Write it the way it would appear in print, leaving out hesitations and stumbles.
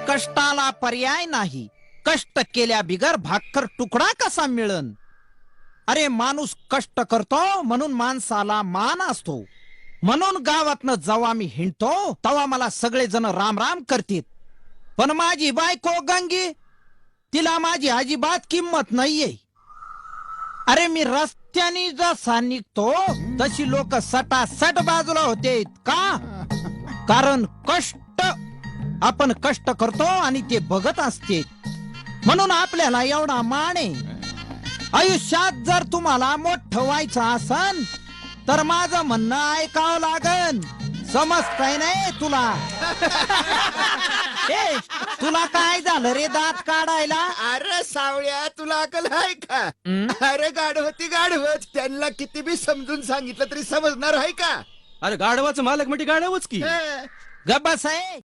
कष्टाला पर्याय नाही, कष्ट केल्या बिगर भाकर तुकडा कसा मिळन? अरे माणूस कष्ट करतो म्हणून माणसाला मान असतो. म्हणून गावातनं जेव्हा मी हिंडतो तेव्हा मला सगळेजण राम राम करतील. पण माझी बायको गंगी, तिला माझी अजिबात किंमत नाहीये. अरे मी रस्त्याने जसा निघतो तशी लोक सटासट बाजूला होते. का? कारण कष्ट, आपण कष्ट करतो आणि ते बघत असते, म्हणून आपल्याला एवढा मान आहे. आयुष्यात जर तुम्हाला मोठं व्हायचं असन तर माझं म्हणणं ऐकावं लागन. समजतंय नाही तुला? ए, तुला काय झालं रे दात काढायला? अरे सावळ्या, तुला अकल आहे का? अरे गाढवती गाढवत, त्यांना किती बी समजून सांगितलं तरी समजणार आहे का? अरे गाढवाचं मालक म्हणजे गाढवच की. हं. गप्प बस आहे.